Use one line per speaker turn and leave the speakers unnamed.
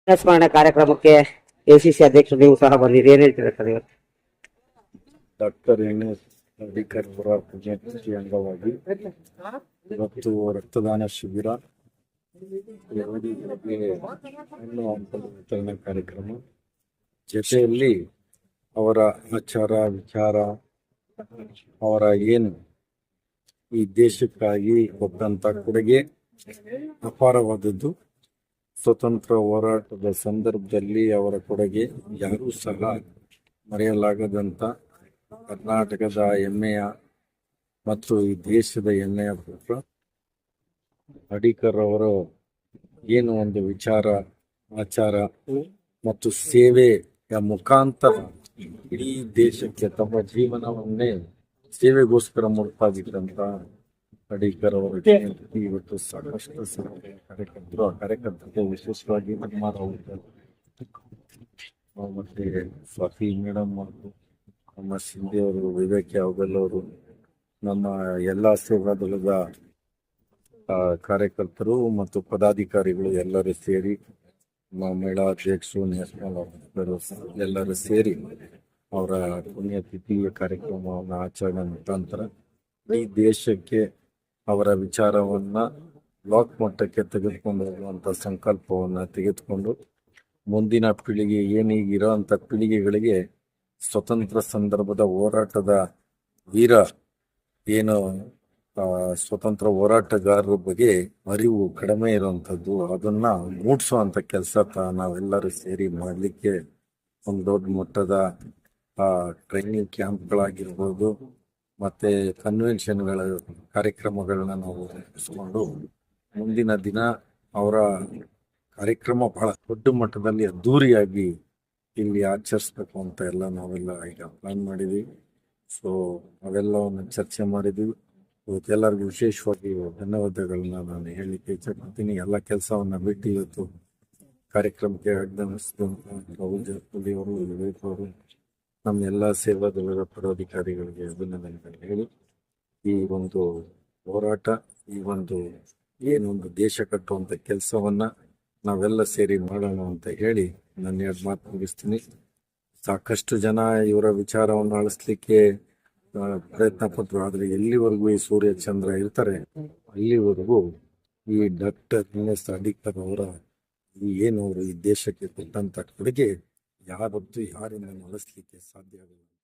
ಸ್ಮರಣೆ ಕಾರ್ಯಕ್ರಮಕ್ಕೆ ಎಸಿಸಿ ಅಧ್ಯಕ್ಷರು ನೀವು ಸಹ ಬಂದಿರಿ, ಏನ್ ಹೇಳ್ತೀರಾ ಸರ್ ಇವತ್ತು?
ಡಾಕ್ಟರ್ ಎನ್.ಎಸ್. ಅಡಿಕರ್ ಅವರ ಪುಣ್ಯತಿಥಿ ಅಂಗವಾಗಿ ಇವತ್ತು ರಕ್ತದಾನ ಶಿಬಿರ, ಹಣ್ಣು ಹಂಪಲು ವಿತರಣಾ ಕಾರ್ಯಕ್ರಮ, ಜೊತೆಯಲ್ಲಿ ಅವರ ಆಚಾರ ವಿಚಾರ, ಅವರ ಏನು ಈ ದೇಶಕ್ಕಾಗಿ ಕೊಟ್ಟಂತ ಕೊಡುಗೆ ಅಪಾರವಾದದ್ದು. ಸ್ವತಂತ್ರ ಹೋರಾಟದ ಸಂದರ್ಭದಲ್ಲಿ ಅವರ ಕೊಡುಗೆ ಯಾರೂ ಸಹ ಮರೆಯಲಾಗದಂತ ಕರ್ನಾಟಕದ ಹೆಮ್ಮೆಯ ಮತ್ತು ಈ ದೇಶದ ಹೆಮ್ಮೆಯ ಪುತ್ರ ಅಡಿಕರ್ ಅವರು ಏನು ಒಂದು ವಿಚಾರ, ಆಚಾರ ಮತ್ತು ಸೇವೆಯ ಮುಖಾಂತರ ಇಡೀ ದೇಶಕ್ಕೆ ತಮ್ಮ ಜೀವನವನ್ನೇ ಸೇವೆಗೋಸ್ಕರ ಮುಡುಪಾಗಿದ್ದಂತ ಅಡಿಕರ್ ಅವರು ಇವತ್ತು ಸಾಕಷ್ಟು ಕಾರ್ಯಕರ್ತರು, ಆ ಕಾರ್ಯಕರ್ತರಿಗೆ ವಿಶೇಷವಾಗಿ ಮತ್ತೆ ಸ್ವಾತಿ ಮೇಡಮ್ ಅವರು, ನಮ್ಮ ಶಿಂದೆ ಅವರು, ವಿವೇಕ್ ಯಾವಗಲ್ ಅವರು, ನಮ್ಮ ಎಲ್ಲ ಸೇವಾದಳದ ಕಾರ್ಯಕರ್ತರು ಮತ್ತು ಪದಾಧಿಕಾರಿಗಳು ಎಲ್ಲರೂ ಸೇರಿ, ಮಹಿಳಾ ಅಧ್ಯಕ್ಷರು, ನ್ಯಾಷನಲ್ ಆಫೀಸರು ಎಲ್ಲರೂ ಸೇರಿ ಅವರ ಪುಣ್ಯತಿಥಿ ಕಾರ್ಯಕ್ರಮವನ್ನು ಆಚರಣೆ ಮುಖಾಂತರ ಈ ದೇಶಕ್ಕೆ ಅವರ ವಿಚಾರವನ್ನ ಬ್ಲಾಕ್ ಮಟ್ಟಕ್ಕೆ ತೆಗೆದುಕೊಂಡು ಹೋಗುವಂತ ಸಂಕಲ್ಪವನ್ನ ತೆಗೆದುಕೊಂಡು ಮುಂದಿನ ಪೀಳಿಗೆ ಏನೀಗಿರೋ ಅಂತ ಪೀಳಿಗೆಗಳಿಗೆ ಸ್ವತಂತ್ರ ಸಂದರ್ಭದ ಹೋರಾಟದ ವೀರ ಏನು ಸ್ವತಂತ್ರ ಹೋರಾಟಗಾರರ ಬಗ್ಗೆ ಅರಿವು ಕಡಿಮೆ ಇರುವಂಥದ್ದು, ಅದನ್ನ ಮೂಡಿಸುವಂತ ಕೆಲಸ ನಾವೆಲ್ಲರೂ ಸೇರಿ ಮಾಡಲಿಕ್ಕೆ ಒಂದು ದೊಡ್ಡ ಮಟ್ಟದ ಟ್ರೈನಿಂಗ್ ಕ್ಯಾಂಪ್ಗಳಾಗಿರ್ಬೋದು, ಮತ್ತೆ ಕನ್ವೆನ್ಷನ್ಗಳ ಕಾರ್ಯಕ್ರಮಗಳನ್ನ ನಾವು ರೂಪಿಸ್ಕೊಂಡು ಮುಂದಿನ ದಿನ ಅವರ ಕಾರ್ಯಕ್ರಮ ಬಹಳ ದೊಡ್ಡ ಮಟ್ಟದಲ್ಲಿ ಅದ್ದೂರಿಯಾಗಿ ಇಲ್ಲಿ ಆಚರಿಸ್ಬೇಕು ಅಂತ ಎಲ್ಲ ನಾವೆಲ್ಲ ಈಗ ಪ್ಲಾನ್ ಮಾಡಿದ್ವಿ. ಸೊ ಅವೆಲ್ಲವನ್ನು ಚರ್ಚೆ ಮಾಡಿದ್ವಿ. ಇವತ್ತೆಲ್ಲರಿಗೂ ವಿಶೇಷವಾಗಿ ಧನ್ಯವಾದಗಳನ್ನ ನಾನು ಹೇಳಲಿಕ್ಕೆ ಇಚ್ಛಪಡ್ತೀನಿ. ಎಲ್ಲ ಕೆಲಸವನ್ನ ಬಿಟ್ಟು ಇವತ್ತು ಕಾರ್ಯಕ್ರಮಕ್ಕೆ ಆಗಮಿಸಿದಂತ ರಾಹುಲ್ ಜಾರಕಿಹೊಳಿ ಅವರು, ವಿವೇಕ್ ಅವರು, ನಮ್ಮ ಎಲ್ಲ ಸೇವಾದಳದ ಪದಾಧಿಕಾರಿಗಳಿಗೆ ಅಭಿನಂದನೆಗಳು ಹೇಳಿ, ಈ ಒಂದು ಹೋರಾಟ, ಈ ಒಂದು ಏನೊಂದು ದೇಶ ಕಟ್ಟುವಂತ ಕೆಲಸವನ್ನ ನಾವೆಲ್ಲ ಸೇರಿ ಮಾಡೋಣ ಅಂತ ಹೇಳಿ ನನ್ನ 2 ಮಾತು ಮುಗಿಸ್ತೀನಿ. ಸಾಕಷ್ಟು ಜನ ಇವರ ವಿಚಾರವನ್ನು ಅಳಿಸ್ಲಿಕ್ಕೆ ಪ್ರಯತ್ನ ಪಟ್ಟರು, ಆದ್ರೆ ಎಲ್ಲಿವರೆಗೂ ಈ ಸೂರ್ಯ ಚಂದ್ರ ಇರ್ತಾರೆ ಅಲ್ಲಿವರೆಗೂ ಈ ಡಾಕ್ಟರ್ ಎನ್.ಎಸ್. ಅಡಿಕರ್ ಅವರ ಏನು ಅವರು ಈ ದೇಶಕ್ಕೆ ಕೊಟ್ಟಂತ ಕೊಡುಗೆ ಯಾವತ್ತೂ ಯಾರಿಂದ ಅಳಿಸ್ಲಿಕ್ಕೆ ಸಾಧ್ಯ ಆಗಲ್ಲ.